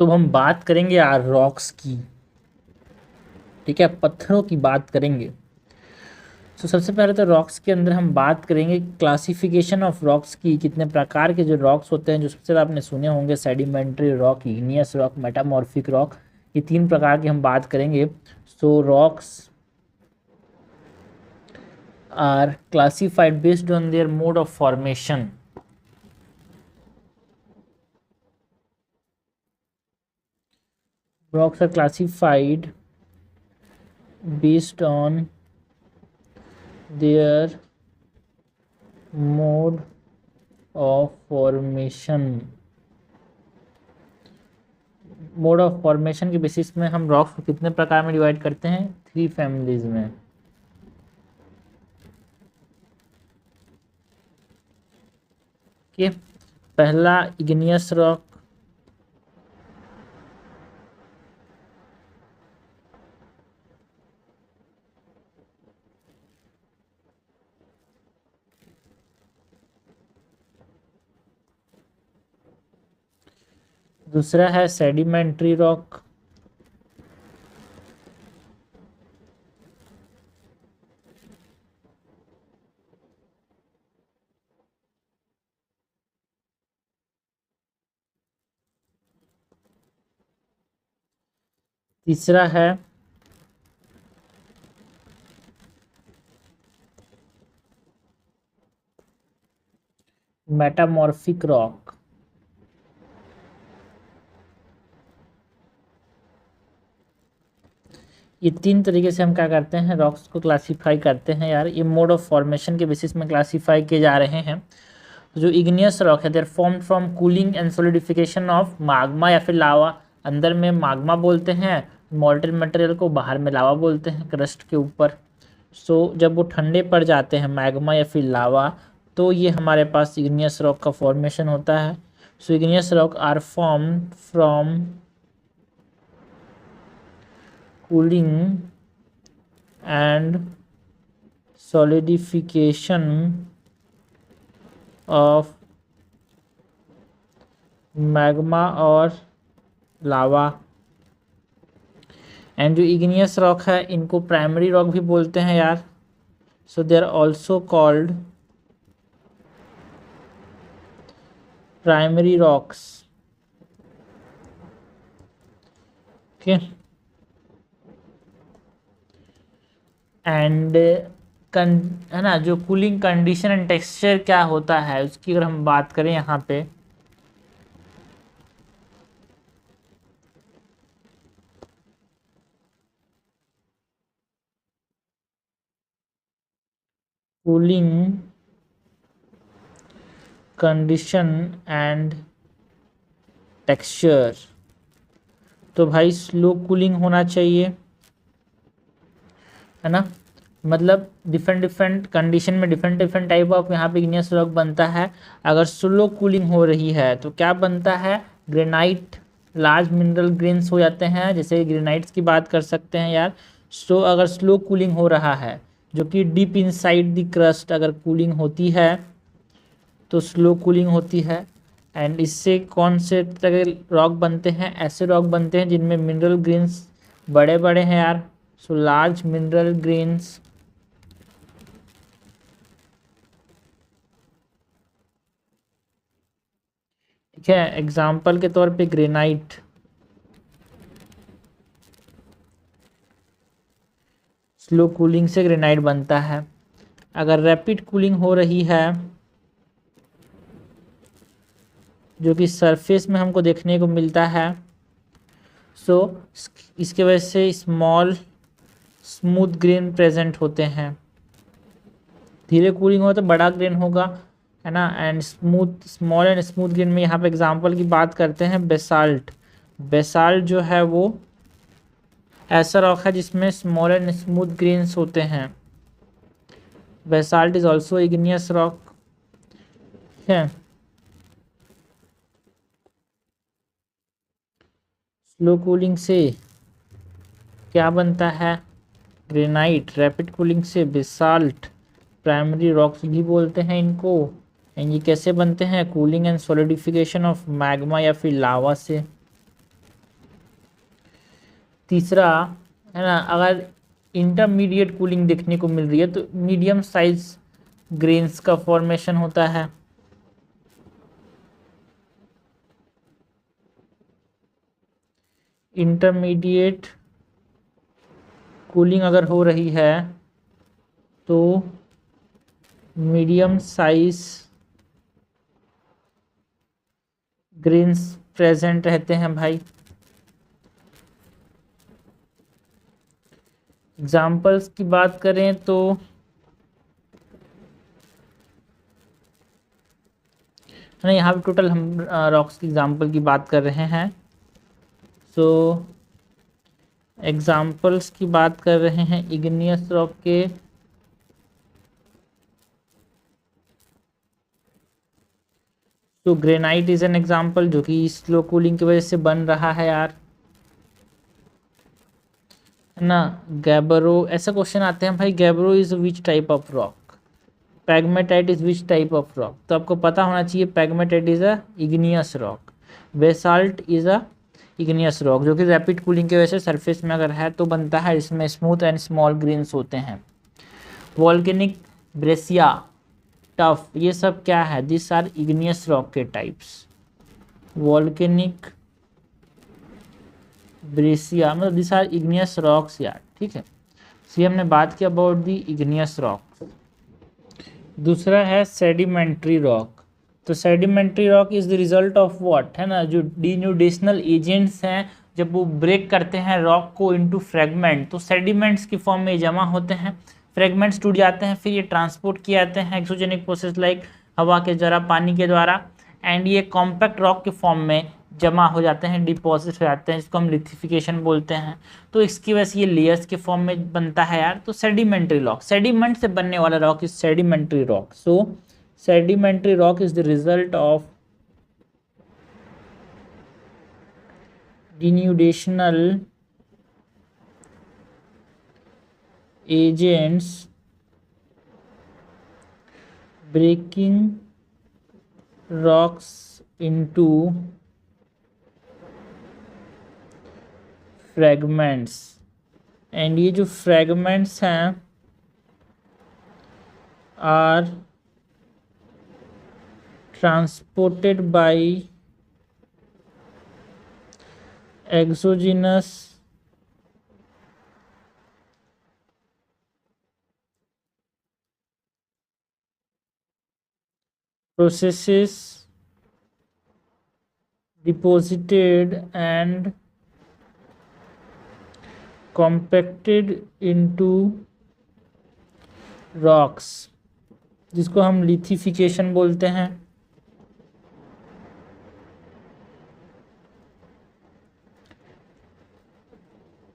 तो हम बात करेंगे यार रॉक्स की। ठीक है, पत्थरों की बात करेंगे। तो सबसे पहले तो रॉक्स के अंदर हम बात करेंगे क्लासिफिकेशन ऑफ रॉक्स की। कितने प्रकार के जो रॉक्स होते हैं, जो सबसे ज़्यादा आपने सुने होंगे, sedimentary rock, igneous rock, metamorphic rock. ये तीन प्रकार की हम बात करेंगे। So rocks are classified based on their mode of formation. Rocks are classified based on their mode of formation। Mode of formation के बेसिस में हम रॉक्स को कितने प्रकार में डिवाइड करते हैं? 3 फैमिलीज में। पहला इग्नियस रॉक, दूसरा है सेडिमेंट्री रॉक, तीसरा है मेटामॉर्फिक रॉक। ये तीन तरीके से हम क्या करते हैं, रॉक्स को क्लासीफाई करते हैं यार। ये मोड ऑफ फॉर्मेशन के बेसिस में क्लासीफाई किए जा रहे हैं। जो इग्नियस रॉक है, they're formed from cooling and solidification of magma या फिर लावा। अंदर में माग्मा बोलते हैं, मॉल्टेन मटेरियल को बाहर में लावा बोलते हैं, क्रस्ट के ऊपर। सो जब वो ठंडे पड़ जाते हैं, मैग्मा या फिर लावा, तो ये हमारे पास इग्नियस रॉक का फॉर्मेशन होता है। So igneous rock are form from cooling and solidification of magma और लावा। एंड जो इग्नियस रॉक है, इनको प्राइमरी रॉक भी बोलते हैं यार। So they are also called primary rocks. Okay, and है ना, जो कूलिंग कंडीशन एंड टेक्सचर क्या होता है उसकी अगर हम बात करें यहाँ पे, कूलिंग कंडीशन एंड टेक्सचर, तो भाई स्लो कूलिंग होना चाहिए, है ना। मतलब डिफरेंट डिफरेंट कंडीशन में डिफरेंट डिफरेंट टाइप ऑफ यहाँ पे इग्नियस रॉक बनता है। अगर स्लो कूलिंग हो रही है तो क्या बनता है, ग्रेनाइट, लार्ज मिनरल ग्रेन्स हो जाते हैं, जैसे ग्रेनाइट्स की बात कर सकते हैं यार। सो अगर स्लो कूलिंग हो रहा है, जो कि डीप इनसाइड द क्रस्ट अगर कूलिंग होती है तो स्लो कूलिंग होती है। एंड इससे कौन से तरह के रॉक बनते हैं, ऐसे रॉक बनते हैं जिनमें मिनरल ग्रेन्स बड़े बड़े हैं यार। सो लार्ज मिनरल ग्रेन्स, ठीक है। एग्जाम्पल के तौर पे ग्रेनाइट, स्लो कूलिंग से ग्रेनाइट बनता है। अगर रैपिड कूलिंग हो रही है, जो कि सरफेस में हमको देखने को मिलता है, सो इसके वजह से स्मॉल स्मूथ ग्रेन प्रेजेंट होते हैं। धीरे कूलिंग हो तो बड़ा ग्रेन होगा, है ना। And smooth, small and smooth grain में यहाँ पे एग्जांपल की बात करते हैं, बेसाल्ट। बेसाल्ट जो है वो ऐसा रॉक है जिसमें स्मॉल एंड स्मूथ ग्रेन्स होते हैं। Basalt is also igneous rock, है। स्लो कूलिंग से क्या बनता है, ग्रेनाइट। रैपिड कूलिंग से बेसाल्ट, प्राइमरी रॉक्स भी बोलते हैं इनको। एंड ये कैसे बनते हैं, cooling and solidification of magma या फिर लावा से। तीसरा है ना, अगर इंटरमीडिएट कूलिंग देखने को मिल रही है तो मीडियम साइज ग्रेन्स का फॉर्मेशन होता है। इंटरमीडिएट कूलिंग अगर हो रही है तो मीडियम साइज ग्रेन्स प्रेजेंट रहते हैं भाई। एग्जाम्पल्स की बात करें तो है ना, यहाँ पे टोटल हम रॉक्स की एग्जाम्पल की बात कर रहे हैं। सो एग्जाम्पल्स की बात कर रहे हैं इग्नियस रॉक के। तो ग्रेनाइट इज एन एग्जाम्पल जो कि स्लो कूलिंग की वजह से बन रहा है यार, है ना। गैब्रो, ऐसा क्वेश्चन आते हैं भाई, gabbro is which type of rock, pegmatite is which type of rock. तो आपको पता होना चाहिए pegmatite is a igneous rock, basalt is a igneous rock, जो कि रैपिड कूलिंग की वजह से सरफेस में अगर है तो बनता है, इसमें स्मूथ एंड स्मॉल ग्रेन्स होते हैं। वॉल्केनिक, ब्रेसिया, टफ, ये सब क्या है, दिस आर इग्नियस रॉक के टाइप्स। वॉल्केनिक, ब्रेसिया मतलब दिस आर इग्नियस रॉक्स यार, ठीक है। सी हमने बात की अबाउट दी इग्नियस रॉक। दूसरा है सेडिमेंट्री रॉक। तो sedimentary rock is the result of what, है ना, जो डिन्यूडेशनल एजेंट्स हैं जब वो ब्रेक करते हैं रॉक को इनटू फ्रेगमेंट तो सेडिमेंट्स की फॉर्म में जमा होते हैं, फ्रेगमेंट्स टूट जाते हैं, फिर ये ट्रांसपोर्ट किए जाते हैं एक्सोजेनिक प्रोसेस लाइक हवा के द्वारा, पानी के द्वारा, एंड ये कॉम्पैक्ट रॉक के फॉर्म में जमा हो जाते हैं, डिपॉजिट हो जाते हैं, इसको हम लिथिफिकेशन बोलते हैं। तो इसकी वजह से ये लेयर्स के फॉर्म में बनता है यार। तो सेडिमेंट्री रॉक, सेडिमेंट से बनने वाला rock is sedimentary rock. So sedimentary rock is the result of denudational agents breaking rocks into fragments, and ये जो फ्रैगमेंट्स हैं are transported by exogenous processes, deposited and compacted into rocks, जिसको हम lithification बोलते हैं।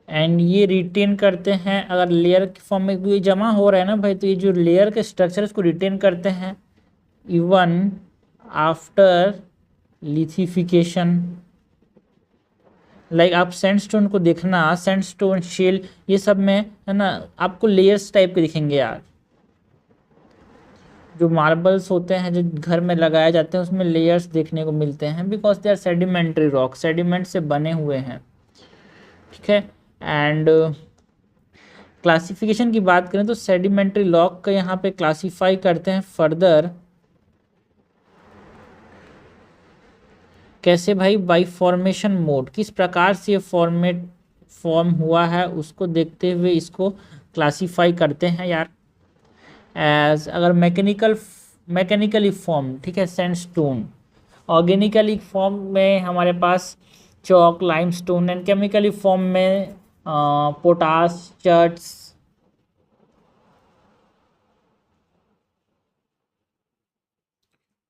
एंड ये retain करते हैं, अगर लेयर के फॉर्म में ये जमा हो रहा है ना भाई, तो ये जो लेयर के स्ट्रक्चर इसको रिटेन करते हैं इवन आफ्टर लिथिफिकेशन। लाइक आप सैंडस्टोन को देखना, सैंडस्टोन, शेल, ये सब में है ना आपको लेयर्स टाइप के दिखेंगे यार। जो मार्बल्स होते हैं जो घर में लगाए जाते हैं उसमें लेयर्स देखने को मिलते हैं, because they are sedimentary rock, sediment से बने हुए हैं, ठीक है। एंड क्लासिफिकेशन की बात करें तो सेडिमेंट्री रॉक का यहाँ पे क्लासीफाई करते हैं फर्दर, कैसे भाई, बाय फॉर्मेशन मोड, किस प्रकार से फॉर्म हुआ है उसको देखते हुए इसको क्लासीफाई करते हैं यार। एज अगर मैकेनिकली फॉर्म, ठीक है, सैंडस्टोन, ऑर्गेनिकली फॉर्म में हमारे पास chalk, limestone, and chemically form में potash, cherts.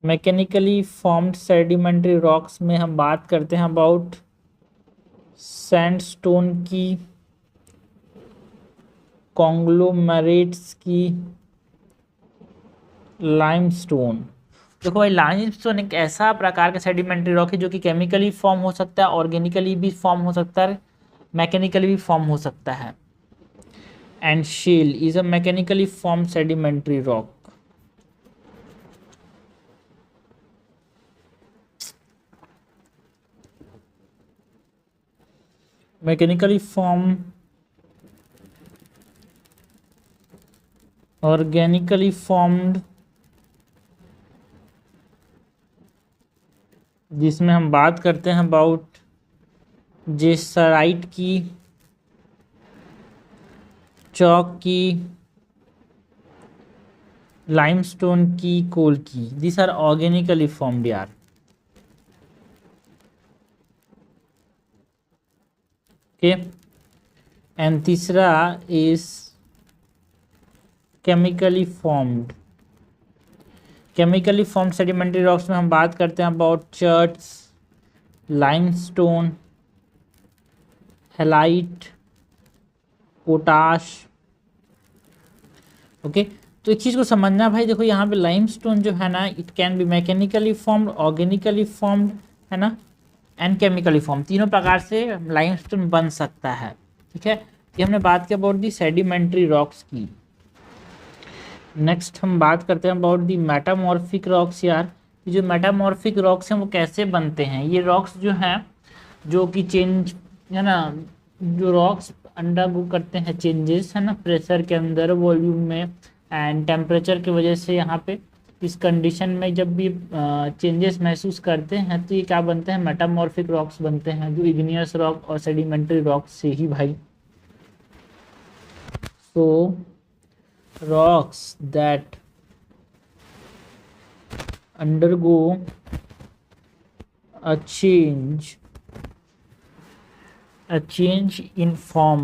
Mechanically formed sedimentary rocks में हम बात करते हैं अबाउट सैंडस्टोन की, कॉन्ग्लोमेरेट्स की, लाइमस्टोन। देखो भाई, लाइमस्टोन एक ऐसा प्रकार का सेडिमेंट्री रॉक है जो कि केमिकली फॉर्म हो सकता है, ऑर्गेनिकली भी फॉर्म हो सकता है, मैकेनिकली भी फॉर्म हो सकता है। And shale is a mechanically form sedimentary rock. Mechanically form, organically formed, जिसमें हम बात करते हैं अबाउट जेसराइट की, चॉक की, लाइमस्टोन की, कोल की, दिस आर ऑर्गेनिकली फॉर्म्ड यार। ओके, एंड तीसरा is chemically formed. Chemically formed sedimentary rocks में हम बात करते हैं about चर्ट्स, limestone, halide, potash. Okay, तो एक चीज़ को समझना भाई, देखो यहाँ पे लाइमस्टोन जो है ना, it can be mechanically formed, organically formed, है ना, एंड केमिकली फॉर्म, तीनों प्रकार से लाइमस्टोन बन सकता है। ठीक है, ये हमने बात की अबाउट दी सेडिमेंट्री रॉक्स की। नेक्स्ट हम बात करते हैं अबाउट दी मेटामॉर्फिक रॉक्स यार। जो मेटामॉर्फिक रॉक्स हैं वो कैसे बनते हैं? ये रॉक्स जो हैं जो कि चेंज, है ना, जो रॉक्स अंडरगो करते हैं चेंजेस, है ना, प्रेशर के अंदर, वॉल्यूम में एंड टेम्परेचर की वजह से, यहाँ पे इस कंडीशन में जब भी चेंजेस महसूस करते हैं तो ये क्या बनते हैं? मेटामॉर्फिक रॉक्स बनते हैं, जो इग्नियस रॉक और सेडिमेंट्री रॉक्स से ही भाई। सो rocks that undergo a change in form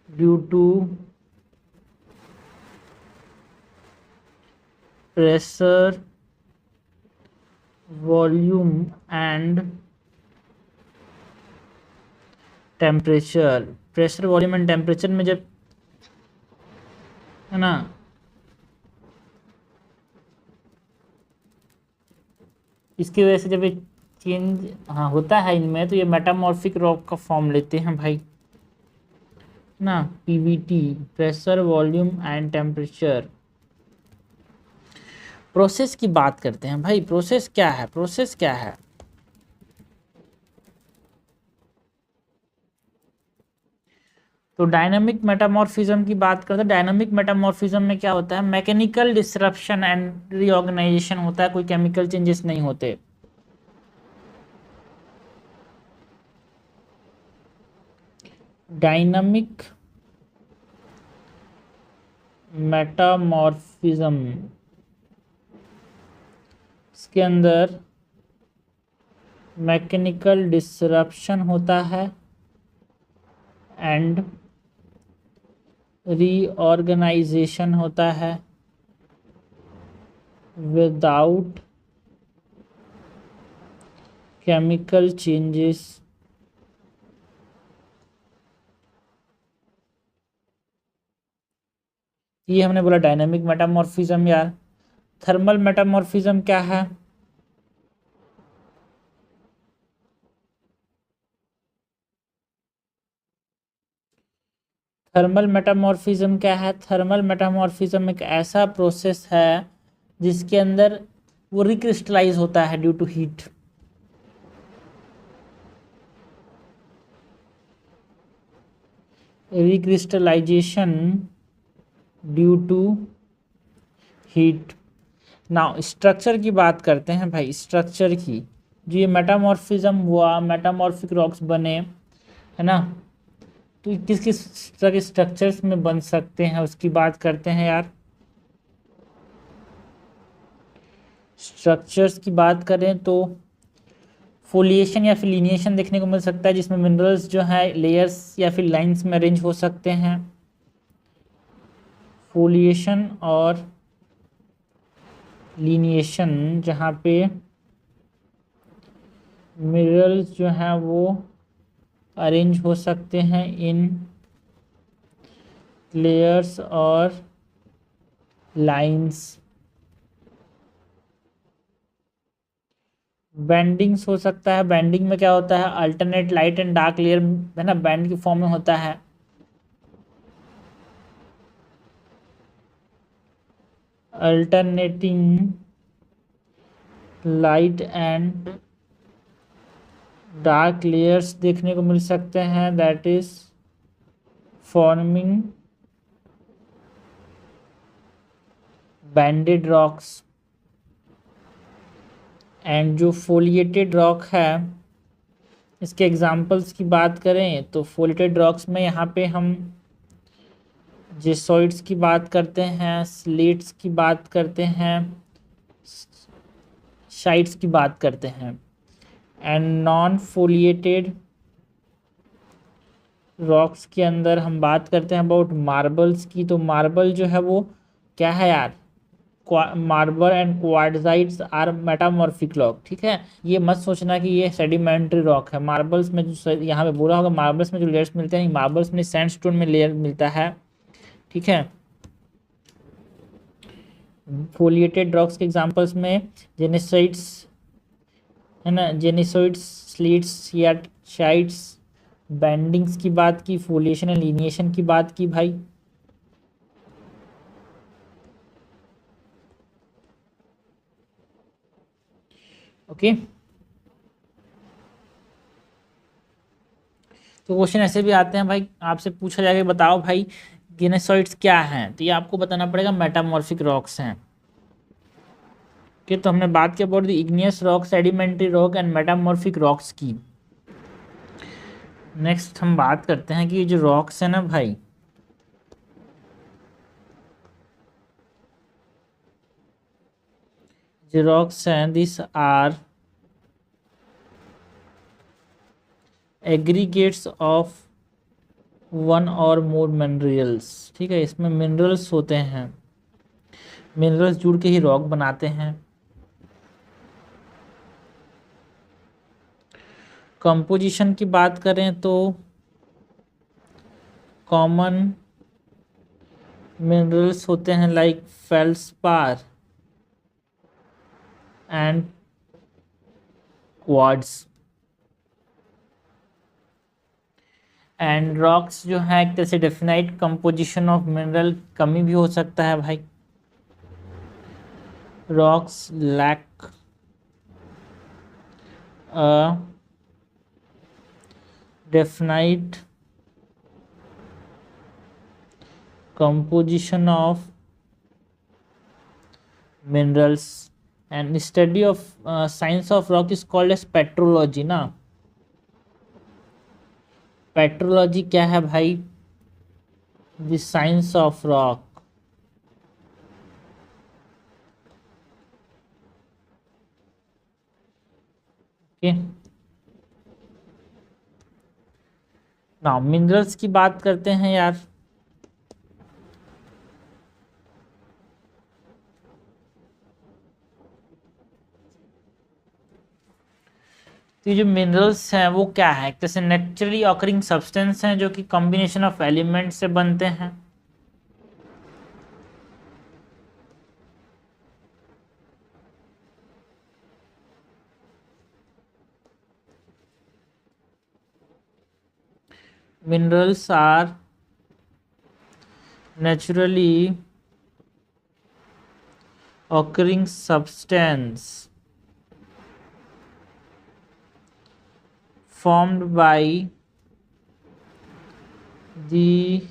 due to pressure, volume and temperature. Pressure, volume and temperature में जब, है ना, इसकी वजह से जब ये चेंज होता है इनमें, तो ये मेटामॉर्फिक रॉक का फॉर्म लेते हैं भाई ना। Pvt, pressure, volume and temperature. Process की बात करते हैं भाई, प्रोसेस क्या है? प्रोसेस क्या है? तो डायनामिक मेटामॉर्फिज्म की बात करते हैं। डायनामिक मेटामॉर्फिज्म में क्या होता है? मैकेनिकल डिसरप्शन एंड रीऑर्गेनाइजेशन होता है, कोई केमिकल चेंजेस नहीं होते। डायनामिक मेटामॉर्फिज्म, इसके अंदर मैकेनिकल डिसरप्शन होता है एंड रीऑर्गेनाइजेशन होता है विदाउट केमिकल चेंजेस। ये हमने बोला डायनामिक मेटामॉर्फिज्म यार। थर्मल मेटामॉर्फिज्म क्या है? थर्मल मेटामॉर्फिज्म क्या है? थर्मल मेटामॉर्फिज्म एक ऐसा प्रोसेस है जिसके अंदर वो रिक्रिस्टलाइज होता है due to heat. Recrystallization due to heat. Now structure की बात करते हैं भाई, स्ट्रक्चर की। जो ये मेटामॉर्फिज्म हुआ, मेटामॉर्फिक रॉक्स बने, है ना, तो किस किस तरह के स्ट्रक्चर्स में बन सकते हैं उसकी बात करते हैं यार। स्ट्रक्चर्स की बात करें तो फोलिएशन या फिर लिनिएशन देखने को मिल सकता है, जिसमें मिनरल्स जो है लेयर्स या फिर लाइंस में अरेंज हो सकते हैं। फोलिएशन और लिनिएशन, जहाँ पे मिनरल्स जो हैं वो अरेंज हो सकते हैं इन लेयर्स और लाइंस। बैंडिंग्स हो सकता है। बैंडिंग में क्या होता है? Alternate light and dark layer, है ना, बैंड की फॉर्म में होता है। Alternating light and dark layers देखने को मिल सकते हैं, that is forming banded rocks. And जो फोलिएटेड रॉक है, इसके एग्जांपल्स की बात करें तो फोलिएटेड रॉक्स में यहाँ पे हम जेसॉइड्स की बात करते हैं, स्लेट्स की बात करते हैं, शाइट्स की बात करते हैं। एंड नॉन फोलिएटेड रॉक्स के अंदर हम बात करते हैं अबाउट मार्बल्स की। तो मार्बल जो है वो क्या है यार, marble and quartzites are metamorphic rock. ठीक है, ये मत सोचना कि ये सेडिमेंट्री रॉक है। मार्बल्स में जो यहाँ पे बोला होगा, मार्बल्स में जो लेयर्स मिलते हैं, मार्बल्स में सैंडस्टोन में लेयर मिलता है। ठीक है, फोलिएटेड रॉक्स के एग्जांपल्स में जेनेसाइट्स है ना, जेनेसोइड्स, स्लीट्स या शाइट्स, बैंडिंग्स की बात की, फोलिएशन एंड लिनिएशन की बात की भाई। ओके, तो क्वेश्चन ऐसे भी आते हैं भाई, आपसे पूछा जाएगा बताओ भाई जेनेसोइड्स क्या हैं, तो ये आपको बताना पड़ेगा मेटामॉर्फिक रॉक्स हैं। ओके, तो हमने बात की about the igneous rock, sedimentary rock and metamorphic rocks की। नेक्स्ट हम बात करते हैं कि ये जो रॉक्स है ना भाई, जो रॉक्स हैं this are aggregates of one or more minerals. ठीक है, इसमें मिनरल्स होते हैं, मिनरल्स जुड़ के ही रॉक बनाते हैं। कंपोजिशन की बात करें तो कॉमन मिनरल्स होते हैं like feldspar and quartz. And rocks जो है एक तरह से डेफिनाइट कंपोजिशन ऑफ मिनरल कमी भी हो सकता है भाई। Rocks lack a definite composition of minerals and study of science of rock is called as petrology ना। पेट्रोलॉजी क्या है भाई, the science of rock. Okay, ना मिनरल्स की बात करते हैं यार। तो ये जो मिनरल्स हैं वो क्या है, एक तरह से नेचुरली ऑकरिंग सब्सटेंस हैं जो कि कॉम्बिनेशन ऑफ एलिमेंट से बनते हैं। Minerals are naturally occurring substance formed by the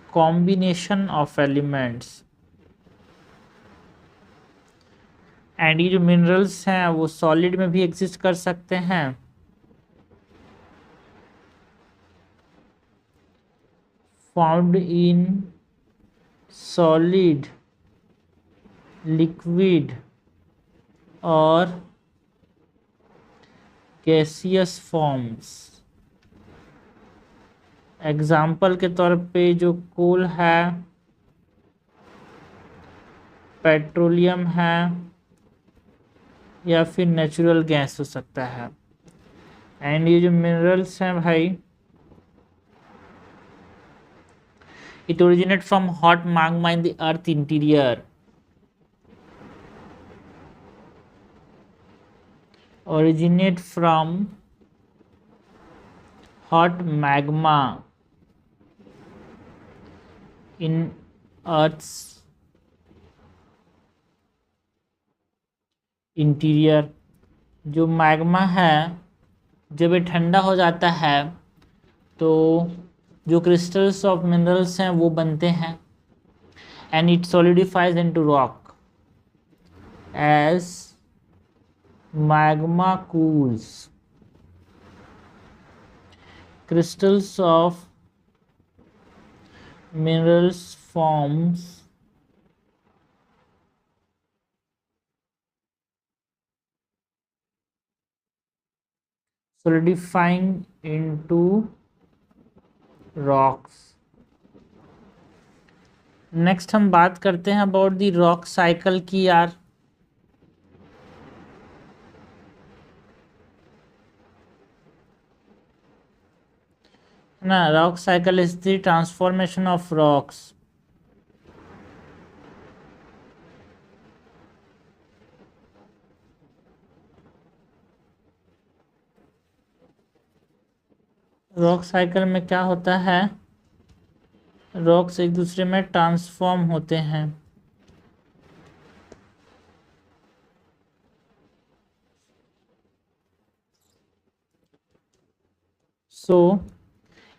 combination of elements। And ये जो मिनरल्स हैं वो सॉलिड में भी एग्जिस्ट कर सकते हैं, फाउंड इन सॉलिड, लिक्विड और गैसियस फॉर्म्स। एग्जाम्पल के तौर पे जो कोल है, पेट्रोलियम है, या फिर नेचुरल गैस हो सकता है। एंड ये जो मिनरल्स हैं भाई, it originate from hot magma in the earth interior। originate from hot magma in earth's interior। जो मैग्मा है जब ये ठंडा हो जाता है तो जो क्रिस्टल्स ऑफ मिनरल्स हैं वो बनते हैं and it solidifies into rock as magma cools crystals of minerals forms solidifying into rocks. Next हम बात करते हैं अबाउट द रॉक साइकिल की यार। ना rock cycle is the transformation of rocks rock cycle में क्या होता है, रॉक्स एक दूसरे में ट्रांसफॉर्म होते हैं। सो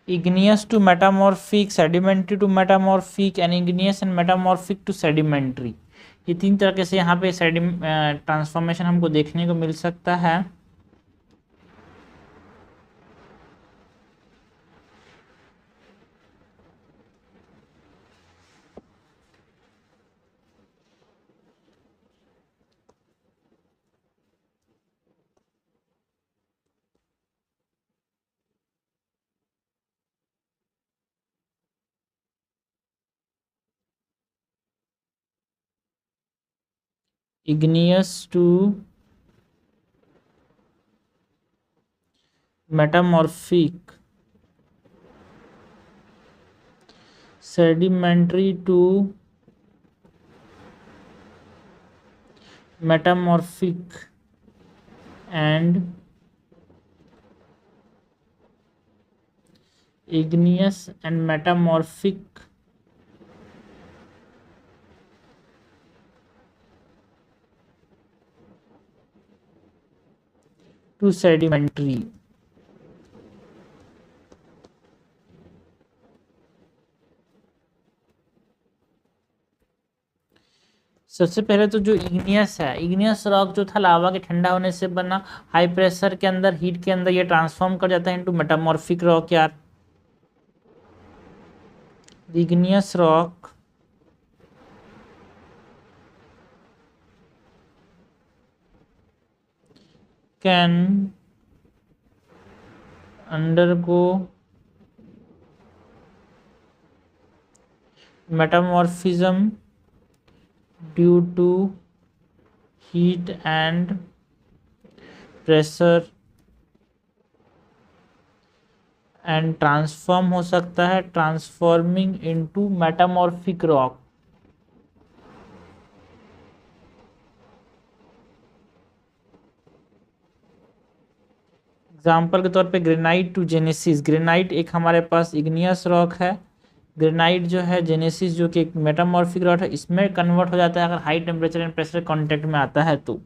igneous to metamorphic, sedimentary to metamorphic and igneous and metamorphic to sedimentary, ये तीन तरीके से यहाँ पे ट्रांसफॉर्मेशन हमको देखने को मिल सकता है। igneous to metamorphic, sedimentary to metamorphic and igneous and metamorphic to sedimentary। सबसे पहले तो जो इग्नियस है, इग्नियस रॉक जो था लावा के ठंडा होने से बना, हाई प्रेशर के अंदर, हीट के अंदर ये ट्रांसफॉर्म कर जाता है इनटू मेटामॉर्फिक रॉक यार। Igneous rock can undergo metamorphism due to heat and pressure and transform हो सकता है transforming into metamorphic rock. Example के तौर पे ग्रेनाइट टू जेनेसिस, ग्रेनाइट एक हमारे पास इग्नियस रॉक है, ग्रेनाइट जो है जेनेसिस जो कि एक मेटामॉर्फिक रॉक है, इसमें कन्वर्ट हो जाता है अगर high temperature and pressure contact में आता है तो।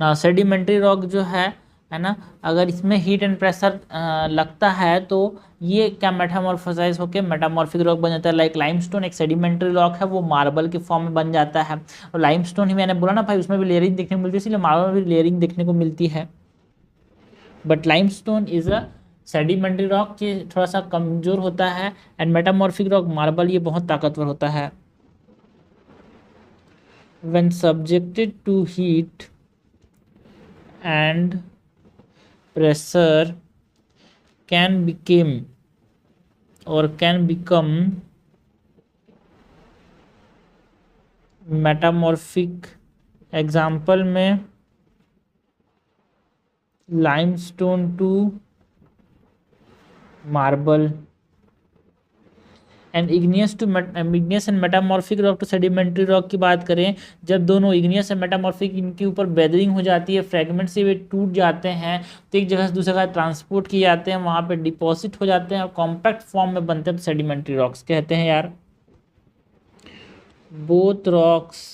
ना सेडिमेंट्री रॉक जो है ना, अगर इसमें हीट एंड प्रेशर लगता है तो ये क्या मेटामॉर्फोसाइज होकर मेटामॉर्फिक रॉक बन जाता है। लाइक लाइमस्टोन एक सेडिमेंट्री रॉक है, वो मार्बल के फॉर्म में बन जाता है। और लाइमस्टोन ही मैंने बोला ना भाई उसमें भी लेयरिंग देखने को मिलती है, इसलिए मार्बल में भी लेयरिंग देखने को मिलती है। But limestone is a sedimentary rock, ये थोड़ा सा कमजोर होता है, एंड मेटामॉर्फिक रॉक मार्बल ये बहुत ताकतवर होता है। When subjected to heat and pressure can become metamorphic। Example में limestone to marble and igneous and metamorphic rock to sedimentary rock की बात करें, जब दोनों इग्नियस एंड मेटामॉर्फिक इनके ऊपर वेदरिंग हो जाती है, फ्रेगमेंट से वे टूट जाते हैं तो एक जगह से दूसरी जगह ट्रांसपोर्ट किए जाते हैं, वहाँ पे डिपॉजिट हो जाते हैं और कॉम्पैक्ट फॉर्म में बनते हैं तो सेडिमेंट्री रॉक्स कहते हैं यार। Both rocks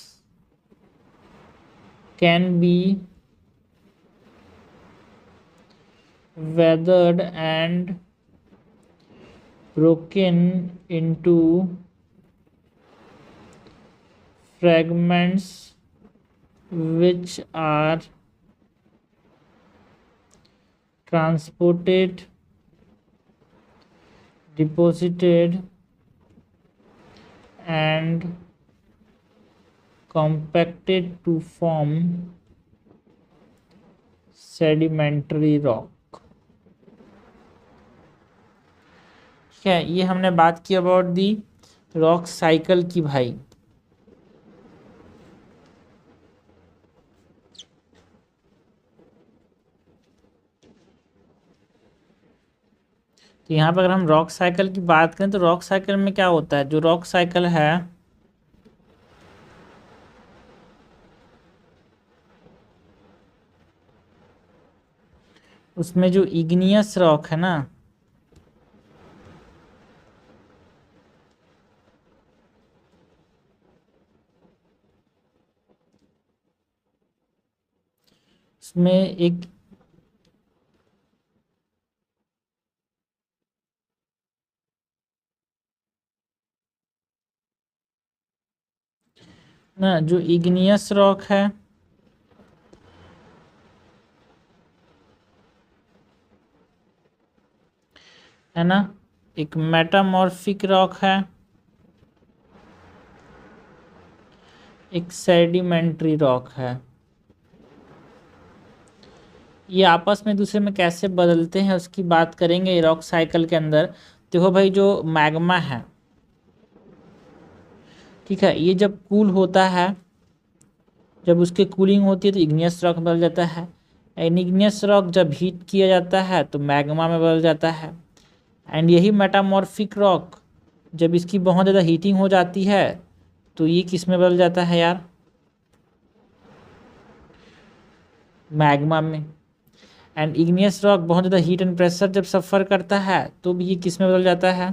can be weathered and broken into fragments which are transported, deposited and compacted to form sedimentary rock। ठीक है, ये हमने बात की अबाउट दी रॉक साइकिल की भाई। तो यहाँ पर अगर हम रॉक साइकिल की बात करें तो रॉक साइकिल में क्या होता है, जो रॉक साइकिल है उसमें जो इग्नियस रॉक है ना, उसमें एक ना, जो इग्नियस रॉक है ना, एक मेटामॉर्फिक रॉक है, एक सेडिमेंट्री रॉक है। ये आपस में दूसरे में कैसे बदलते हैं उसकी बात करेंगे रॉक साइकिल के अंदर। देखो भाई, जो मैग्मा है, ठीक है, ये जब कूल होता है, जब उसकी कूलिंग होती है तो इग्नियस रॉक बदल जाता है। एंड इग्नियस रॉक जब हीट किया जाता है तो मैग्मा में बदल जाता है। एंड यही मेटामॉर्फिक रॉक जब इसकी बहुत ज़्यादा हीटिंग हो जाती है तो ये किस में बदल जाता है यार, मैग्मा में। एंड इग्नियस रॉक बहुत ज़्यादा हीट एंड प्रेशर जब सफ़र करता है तो भी ये किस में बदल जाता है,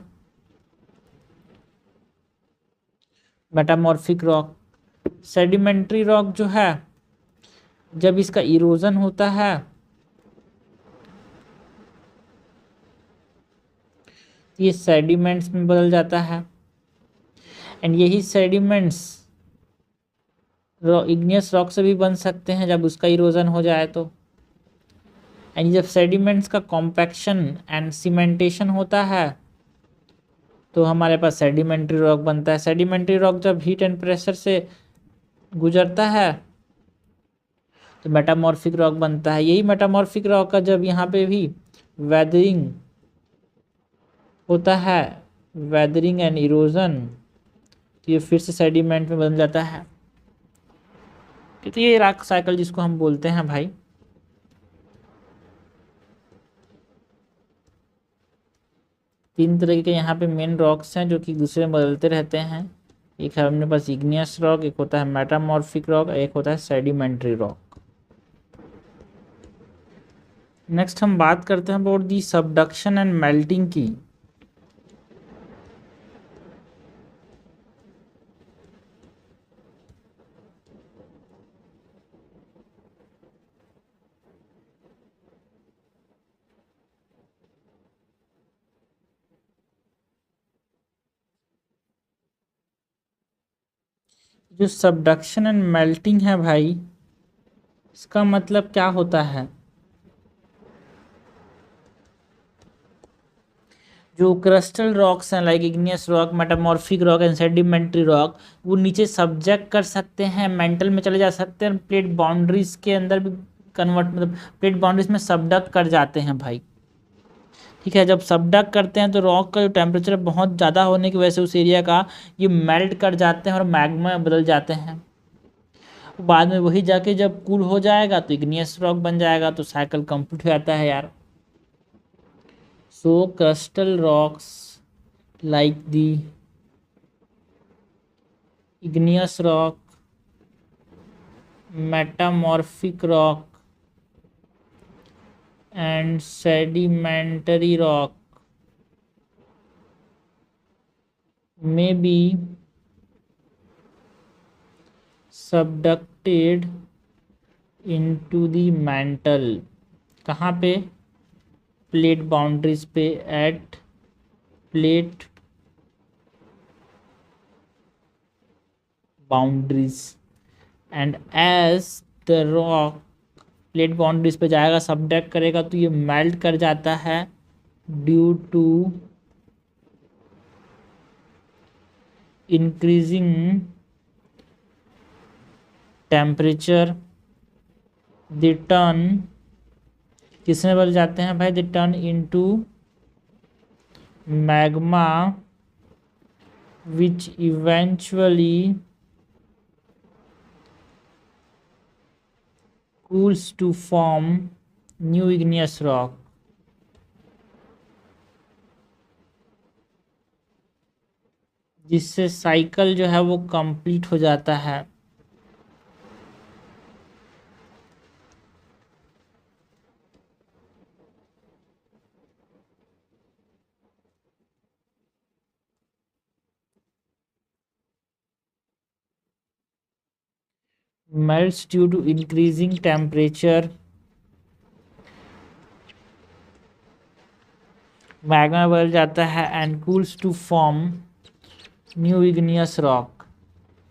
मेटामॉर्फिक रॉक। सेडिमेंट्री रॉक जो है, जब इसका इरोजन होता है ये सेडिमेंट्स में बदल जाता है। एंड यही सेडिमेंट्स इग्नियस रॉक से भी बन सकते हैं जब उसका इरोजन हो जाए तो। एंड जब सेडिमेंट्स का कॉम्पैक्शन एंड सीमेंटेशन होता है तो हमारे पास सेडिमेंट्री रॉक बनता है। सेडिमेंट्री रॉक जब हीट एंड प्रेशर से गुजरता है तो मेटामॉर्फिक रॉक बनता है। यही मेटामॉर्फिक रॉक का जब यहाँ पे भी वेदरिंग होता है, वेदरिंग एंड इरोजन, तो ये फिर से सेडिमेंट में बदल जाता है। तो ये रॉक साइकिल जिसको हम बोलते हैं भाई। तीन तरह के यहाँ पे मेन रॉक्स हैं जो कि दूसरे में बदलते रहते हैं। एक है अपने पास इग्नियस रॉक, एक होता है मेटामॉर्फिक रॉक, एक होता है सेडिमेंट्री रॉक। नेक्स्ट हम बात करते हैं about the subduction and melting की। जो सबडक्शन एंड मेल्टिंग है भाई, इसका मतलब क्या होता है, जो क्रिस्टल रॉक्स हैं like igneous rock, metamorphic rock and sedimentary rock, वो नीचे सब्जेक्ट कर सकते हैं, मेंटल में चले जा सकते हैं, प्लेट बाउंड्रीज के अंदर भी कन्वर्ट, मतलब प्लेट बाउंड्रीज में सबडक्ट कर जाते हैं भाई। ठीक है, जब सबडक्ट करते हैं तो रॉक का जो टेम्परेचर बहुत ज़्यादा होने की वजह से उस एरिया का ये मेल्ट कर जाते हैं और मैग्मा में बदल जाते हैं। बाद में वही जाके जब कूल हो जाएगा तो इग्नियस रॉक बन जाएगा, तो साइकिल कंप्लीट हो जाता है यार। So crystal rocks like the igneous rock, metamorphic rock and sedimentary rock may be subducted into the mantle। कहाँ पे, प्लेट बाउंड्रीज पे, at plate boundaries, and as the rock plate boundaries पे जाएगा, subduct करेगा तो ये मेल्ट कर जाता है due to increasing temperature. They turn, किसमें बदल जाते हैं भाई? They turn into magma which eventually cools to form new igneous rock। जिससे साइकिल जो है वो कंप्लीट हो जाता है। melts due to increasing temperature, magma बदल जाता है, and cools to form new igneous rock.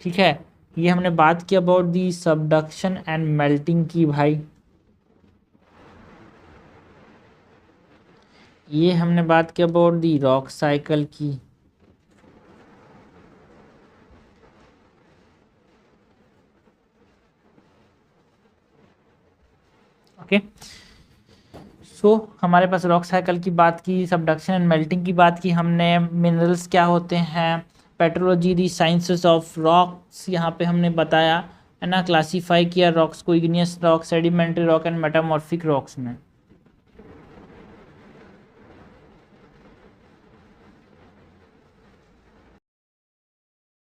ठीक है, ये हमने बात की about the subduction and melting की भाई। ये हमने बात की अबाउट दी रॉक साइकिल की। ओके, सो हमारे पास रॉक साइकिल की बात की, सबडक्शन एंड मेल्टिंग की बात की हमने, मिनरल्स क्या होते हैं, petrology the sciences of rocks यहाँ पे हमने बताया है ना, क्लासीफाई किया रॉक्स को igneous rock, sedimentary rock and metamorphic rocks में।